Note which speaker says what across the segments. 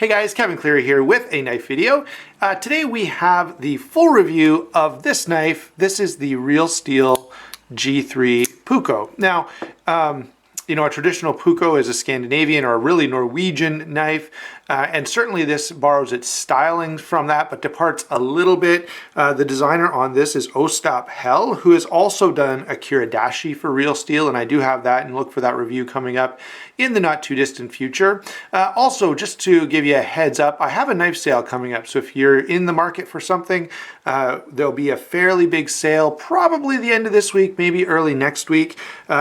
Speaker 1: Hey guys, Kevin Cleary here with a knife video. Today we have the full review of this knife. This is the Real Steel G3 Puukko. Now, a traditional Puukko is a Scandinavian or a really Norwegian knife, and certainly this borrows its styling from that, but departs a little bit. The designer on this is Ostap Hell, who has also done a Kiradashi for Real Steel, and I do have that, and look for that review coming up in the not too distant future. Also, just to give you a heads up, I have a knife sale coming up, so if you're in the market for something, there'll be a fairly big sale, probably the end of this week, maybe early next week,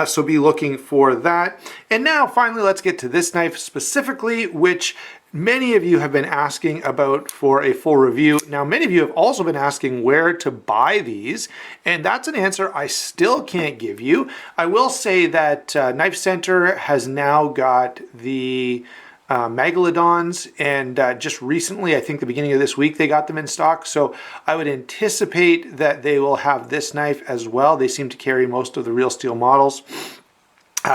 Speaker 1: so be looking for that. And now finally, let's get to this knife specifically, which many of you have been asking about for a full review. Now, many of you have also been asking where to buy these, and that's an answer I still can't give you. I will say that Knife Center has now got the Megalodons, and just recently, I think the beginning of this week, they got them in stock. So I would anticipate that they will have this knife as well. They seem to carry most of the Real Steel models.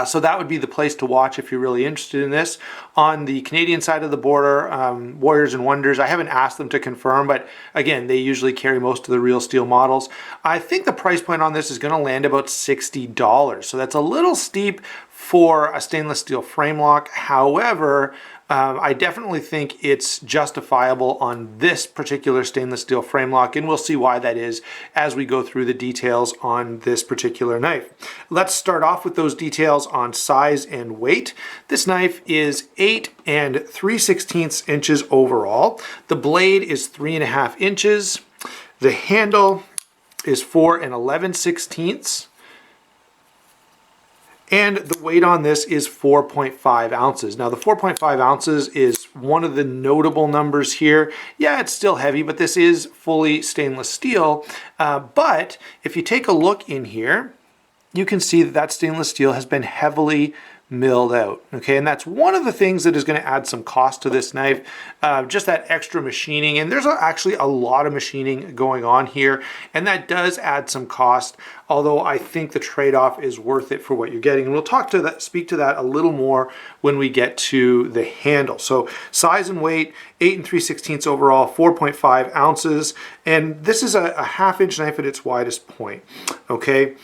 Speaker 1: So that would be the place to watch if you're really interested in this. On the Canadian side of the border, Warriors and Wonders, I haven't asked them to confirm, but again, they usually carry most of the Real Steel models. I think the price point on this is going to land about $60. So that's a little steep for a stainless steel frame lock. However, I definitely think it's justifiable on this particular stainless steel frame lock, and we'll see why that is as we go through the details on this particular knife. Let's start off with those details on size and weight. This knife is 8 3/16 inches overall. The blade is 3.5 inches. The handle is 4 11/16. And the weight on this is 4.5 ounces. Now the 4.5 ounces is one of the notable numbers here. Yeah, it's still heavy, but this is fully stainless steel. But if you take a look in here, you can see that that stainless steel has been heavily milled out, okay? And that's one of the things that is going to add some cost to this knife, just that extra machining. And there's actually a lot of machining going on here, and that does add some cost, although I think the trade-off is worth it for what you're getting. And we'll speak to that a little more when we get to the handle. So size and weight, 8 3/16 overall, 4.5 ounces, and this is a half-inch knife at its widest point, okay?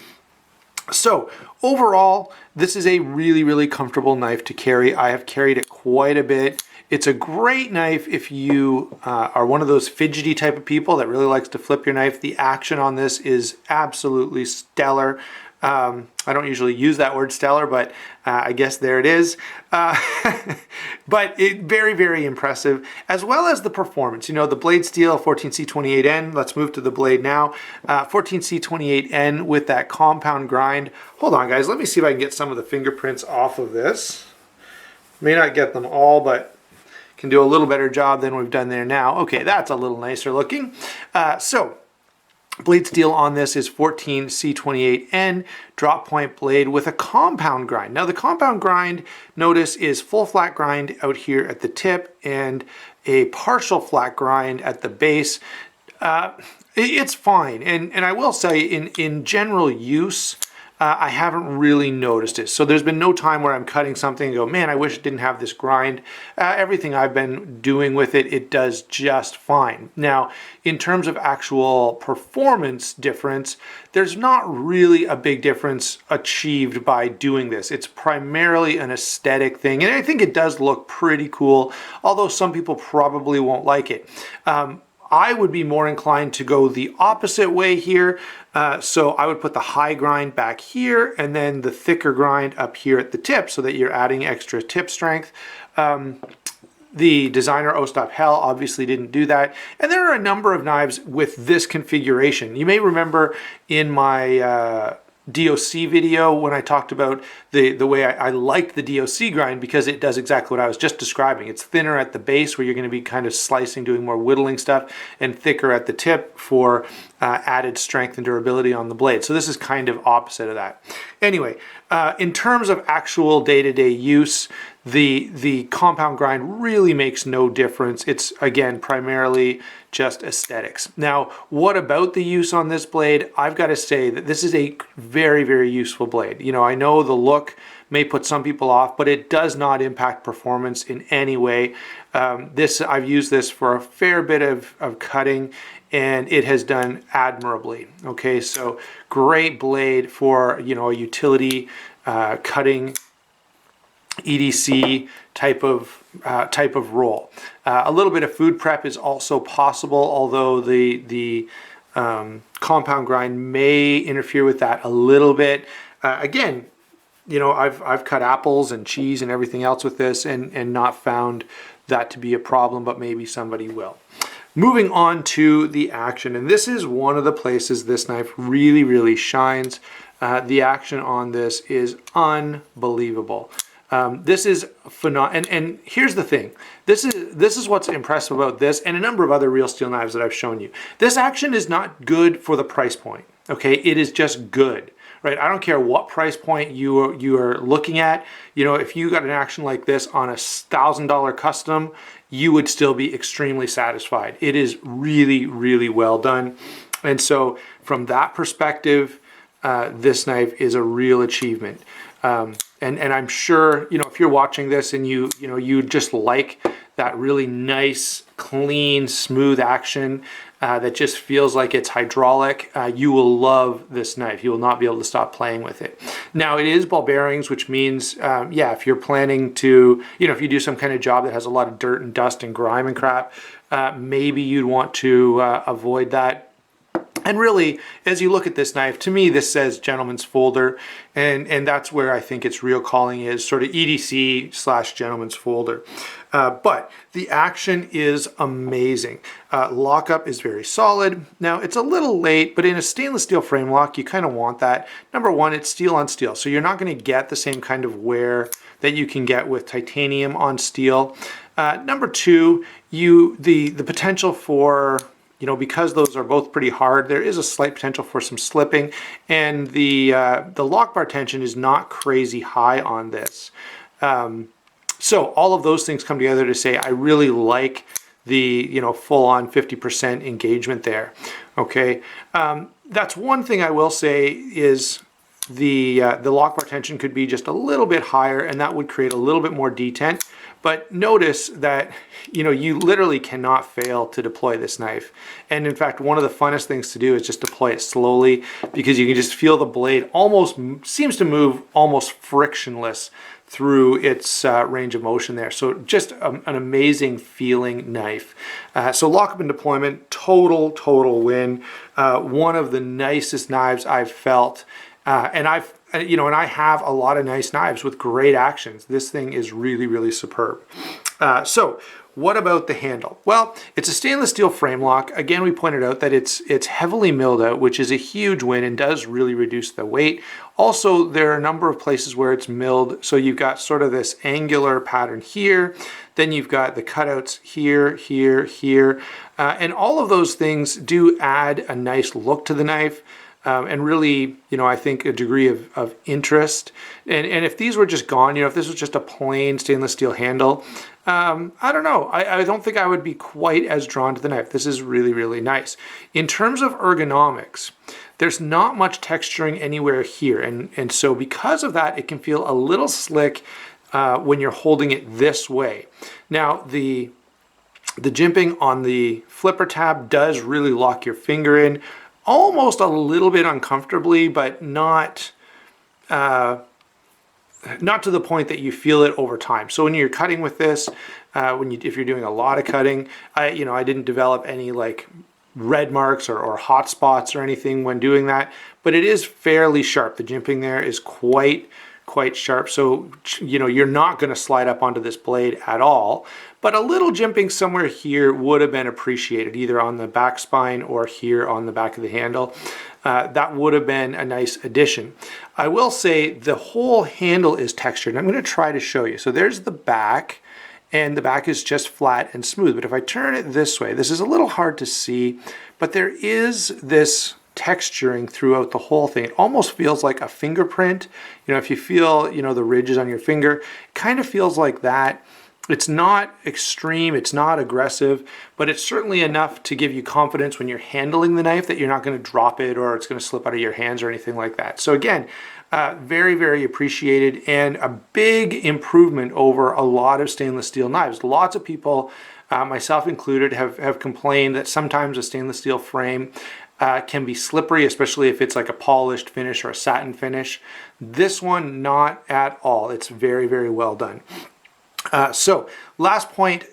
Speaker 1: So overall, this is a really, really comfortable knife to carry. I have carried it quite a bit. It's a great knife if you are one of those fidgety type of people that really likes to flip your knife. The action on this is absolutely stellar. I don't usually use that word stellar, but I guess there it is. But very, very impressive, as well as the performance. You know, the blade steel 14C28N, let's move to the blade now. 14C28N with that compound grind. Hold on, guys, let me see if I can get some of the fingerprints off of this. May not get them all, but can do a little better job than we've done there now. Okay, that's a little nicer looking. Blade steel on this is 14C28N drop point blade with a compound grind. Now the compound grind, notice, is full flat grind out here at the tip and a partial flat grind at the base. It's fine, and I will say in general use, I haven't really noticed it. So there's been no time where I'm cutting something and go, man, I wish it didn't have this grind. Everything I've been doing with it, it does just fine. Now, in terms of actual performance difference, there's not really a big difference achieved by doing this. It's primarily an aesthetic thing, and I think it does look pretty cool, although some people probably won't like it. I would be more inclined to go the opposite way here. So I would put the high grind back here and then the thicker grind up here at the tip so that you're adding extra tip strength. The designer Ostap Hell obviously didn't do that. And there are a number of knives with this configuration. You may remember in my DOC video when I talked about the way I liked the DOC grind, because it does exactly what I was just describing. It's thinner at the base where you're going to be kind of slicing, doing more whittling stuff, and thicker at the tip for added strength and durability on the blade. So this is kind of opposite of that. Anyway, in terms of actual day-to-day use, the compound grind really makes no difference. It's, again, primarily just aesthetics. Now, what about the use on this blade? I've got to say that this is a very, very useful blade. You know, I know the look may put some people off, but it does not impact performance in any way. I've used this for a fair bit of cutting, and it has done admirably. Okay, so great blade for, you know, a utility cutting EDC type of roll. A little bit of food prep is also possible, although the compound grind may interfere with that a little bit. Again, you know, I've cut apples and cheese and everything else with this and not found that to be a problem, but maybe somebody will. Moving on to the action, and this is one of the places this knife really, really shines. The action on this is unbelievable. This is phenomenal, and here's the thing. This is what's impressive about this and a number of other Real Steel knives that I've shown you. This action is not good for the price point, okay? It is just good, right? I don't care what price point you are looking at. You know, if you got an action like this on a $1,000 custom, you would still be extremely satisfied. It is really, really well done. And so from that perspective, this knife is a real achievement. And I'm sure, you know, if you're watching this and you just like that really nice, clean, smooth action that just feels like it's hydraulic, you will love this knife. You will not be able to stop playing with it. Now, it is ball bearings, which means, yeah, if you're planning to, you know, if you do some kind of job that has a lot of dirt and dust and grime and crap, maybe you'd want to avoid that. And really, as you look at this knife, to me, this says gentleman's folder, and that's where I think its real calling is, sort of EDC / gentleman's folder. But the action is amazing. Lockup is very solid. Now, it's a little late, but in a stainless steel frame lock, you kind of want that. Number one, it's steel on steel, so you're not going to get the same kind of wear that you can get with titanium on steel. Number two, the potential for, you know, because those are both pretty hard, there is a slight potential for some slipping, and the lock bar tension is not crazy high on this. So all of those things come together to say I really like the, you know, full-on 50% engagement there. Okay, that's one thing I will say is the lock bar tension could be just a little bit higher, and that would create a little bit more detent. But notice that, you know, you literally cannot fail to deploy this knife. And in fact, one of the funnest things to do is just deploy it slowly, because you can just feel the blade almost seems to move almost frictionless through its range of motion there. So just an amazing feeling knife. So lockup and deployment, total win. One of the nicest knives I've felt. And I have a lot of nice knives with great actions. This thing is really, really superb. So what about the handle? Well, it's a stainless steel frame lock. Again, we pointed out that it's heavily milled out, which is a huge win and does really reduce the weight. Also, there are a number of places where it's milled. So you've got sort of this angular pattern here. Then you've got the cutouts here, here. And all of those things do add a nice look to the knife. And really, you know, I think a degree of interest. And if these were just gone, you know, if this was just a plain stainless steel handle, I don't know. I don't think I would be quite as drawn to the knife. This is really, really nice. In terms of ergonomics, there's not much texturing anywhere here. And so because of that, it can feel a little slick when you're holding it this way. Now, the jimping on the flipper tab does really lock your finger in, almost a little bit uncomfortably, but not to the point that you feel it over time. So when you're cutting with this, if you're doing a lot of cutting, I didn't develop any like red marks or hot spots or anything when doing that, but it is fairly sharp. The jimping there is quite sharp, so you know you're not going to slide up onto this blade at all. But a little jimping somewhere here would have been appreciated, either on the back spine or here on the back of the handle. That would have been a nice addition. I will say the whole handle is textured. I'm going to try to show you. So there's the back, and the back is just flat and smooth. But if I turn it this way, this is a little hard to see, but there is this texturing throughout the whole thing. It almost feels like a fingerprint. You know, if you feel, you know, the ridges on your finger, it kind of feels like that. It's not extreme, it's not aggressive, but it's certainly enough to give you confidence when you're handling the knife that you're not going to drop it or it's going to slip out of your hands or anything like that. So again, very, very appreciated, and a big improvement over a lot of stainless steel knives. Lots of people, myself included, have complained that sometimes a stainless steel frame can be slippery, especially if it's like a polished finish or a satin finish. This one, not at all. It's very, very well done. So last point,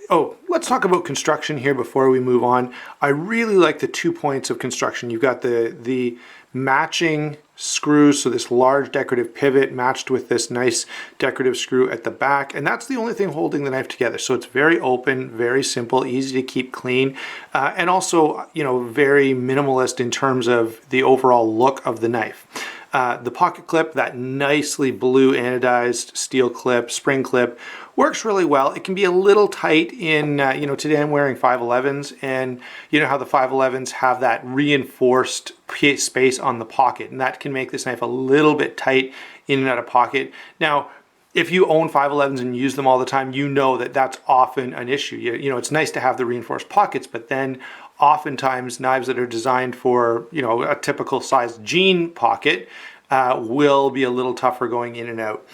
Speaker 1: let's talk about construction here before we move on. I really like the 2 points of construction. You've got the matching screws, so this large decorative pivot matched with this nice decorative screw at the back, and that's the only thing holding the knife together. So it's very open, very simple, easy to keep clean, and also, you know, very minimalist in terms of the overall look of the knife. The pocket clip, that nicely blue anodized steel clip, spring clip, works really well. It can be a little tight in, you know, today I'm wearing 511s, and you know how the 511s have that reinforced space on the pocket, and that can make this knife a little bit tight in and out of pocket. Now, if you own 511s and use them all the time, you know that that's often an issue. You know, it's nice to have the reinforced pockets, but then oftentimes knives that are designed for, you know, a typical size jean pocket will be a little tougher going in and out.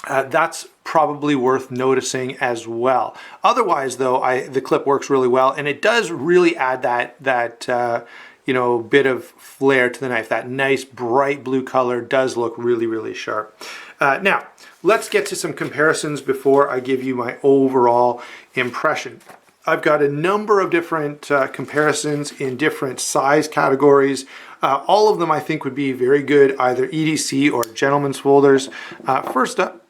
Speaker 1: That's probably worth noticing as well. Otherwise, though, the clip works really well, and it does really add that you know, bit of flair to the knife. That nice bright blue color does look really, really sharp. Now, let's get to some comparisons before I give you my overall impression. I've got a number of different comparisons in different size categories. All of them I think would be very good, either EDC or gentleman's folders. First up,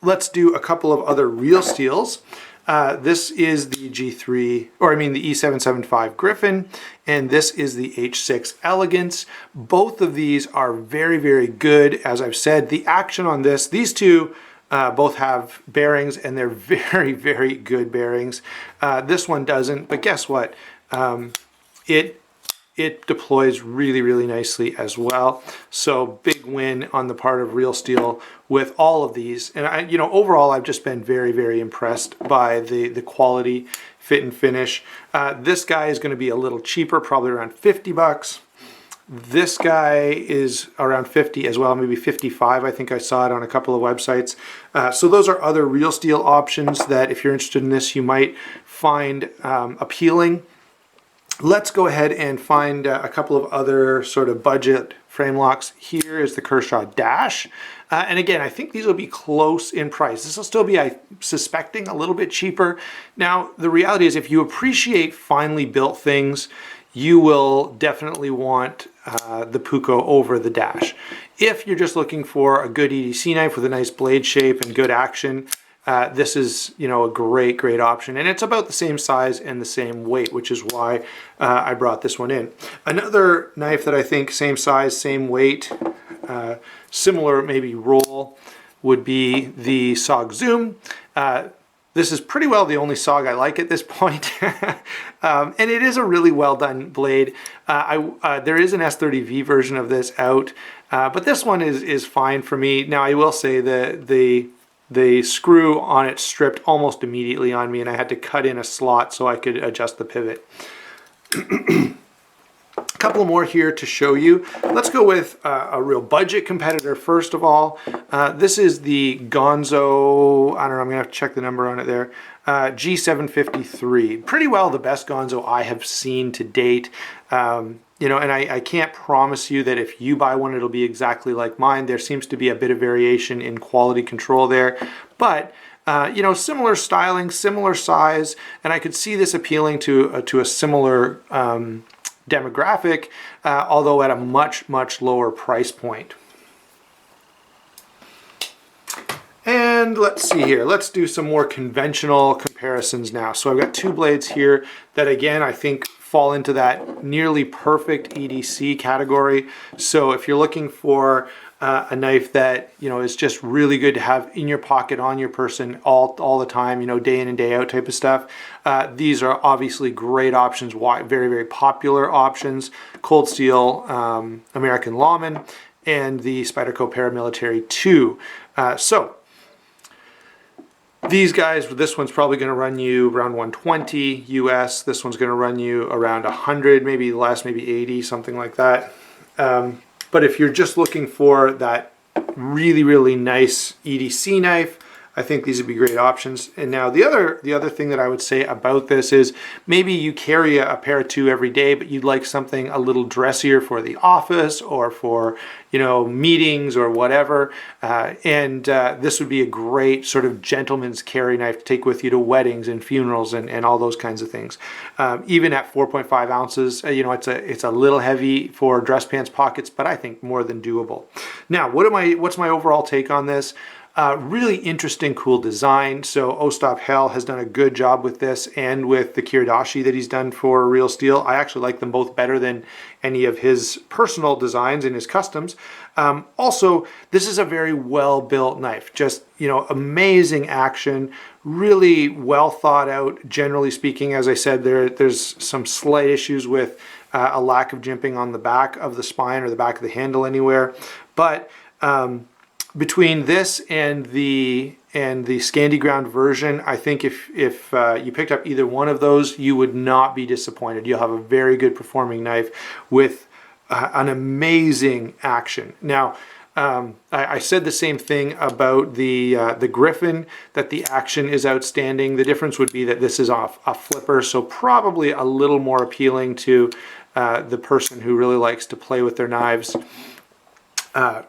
Speaker 1: let's do a couple of other Real Steels. This is the G3, or I mean the E775 Griffin, and this is the H6 Elegance. Both of these are very, very good. As I've said, the action on these two both have bearings, and they're very, very good bearings. This one doesn't, but guess what? It deploys really, really nicely as well. So big win on the part of Real Steel with all of these. And you know, overall, I've just been very, very impressed by the quality, fit and finish. This guy is going to be a little cheaper, probably around 50 bucks. This guy is around 50 as well, maybe 55. I think I saw it on a couple of websites. So those are other Real Steel options that if you're interested in this, you might find appealing. Let's go ahead and find a couple of other sort of budget frame locks. Here is the Kershaw Dash. And again, I think these will be close in price. This will still be, I'm suspecting, a little bit cheaper. Now, the reality is if you appreciate finely built things, you will definitely want the Puukko over the Dash. If you're just looking for a good EDC knife with a nice blade shape and good action, this is, you know, a great, great option. And it's about the same size and the same weight, which is why I brought this one in. Another knife that I think same size, same weight, similar maybe roll would be the SOG Zoom. This is pretty well the only SOG I like at this point. And it is a really well done blade. There is an S30V version of this out, but this one is fine for me. Now I will say the screw on it stripped almost immediately on me, and I had to cut in a slot so I could adjust the pivot. A couple more here to show you. Let's go with a real budget competitor first of all. This is the Gonzo, I don't know, I'm gonna have to check the number on it there, G753. Pretty well the best Gonzo I have seen to date. You know, and I can't promise you that if you buy one, it'll be exactly like mine. There seems to be a bit of variation in quality control there, but you know, similar styling, similar size, and I could see this appealing to a similar demographic, although at a much, much lower price point. And let's see here, let's do some more conventional comparisons now. So I've got two blades here that again, I think fall into that nearly perfect EDC category. So if you're looking for a knife that, you know, is just really good to have in your pocket, on your person all the time, you know, day in and day out type of stuff. These are obviously great options, very, very popular options. Cold Steel American Lawman and the Spyderco Paramilitary 2. So These guys, this one's probably going to run you around 120 US. This one's going to run you around 100, maybe less, maybe 80, something like that. But if you're just looking for that really, really nice EDC knife, I think these would be great options. And now the other thing that I would say about this is maybe you carry a pair of two every day, but you'd like something a little dressier for the office or for, you know, meetings or whatever. This would be a great sort of gentleman's carry knife to take with you to weddings and funerals and all those kinds of things. Even at 4.5 ounces, you know, it's a little heavy for dress pants pockets, but I think more than doable. Now, what's my overall take on this? Really interesting, cool design. So Ostap Hell has done a good job with this and with the Kiradashi that he's done for Real Steel. I actually like them both better than any of his personal designs and his customs. Also, this is a very well-built knife. Just, you know, amazing action, really well thought out. Generally speaking, as I said, there's some slight issues with a lack of jimping on the back of the spine or the back of the handle anywhere. But between this and the Scandi Ground version, I think if you picked up either one of those, you would not be disappointed. You'll have a very good performing knife with an amazing action. Now, I said the same thing about the Griffin, that the action is outstanding. The difference would be that this is off a flipper, so probably a little more appealing to the person who really likes to play with their knives.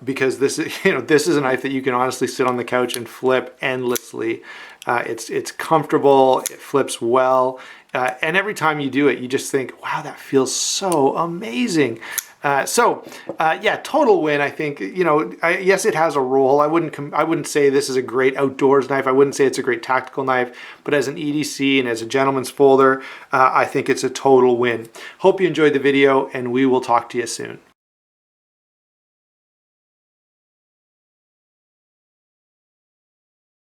Speaker 1: Because this is a knife that you can honestly sit on the couch and flip endlessly. It's comfortable, it flips well, and every time you do it, you just think, wow, that feels so amazing. Yeah, total win. I think, you know, yes, it has a role. I wouldn't say this is a great outdoors knife. I wouldn't say it's a great tactical knife, but as an EDC and as a gentleman's folder, I think it's a total win. Hope you enjoyed the video, and we will talk to you soon.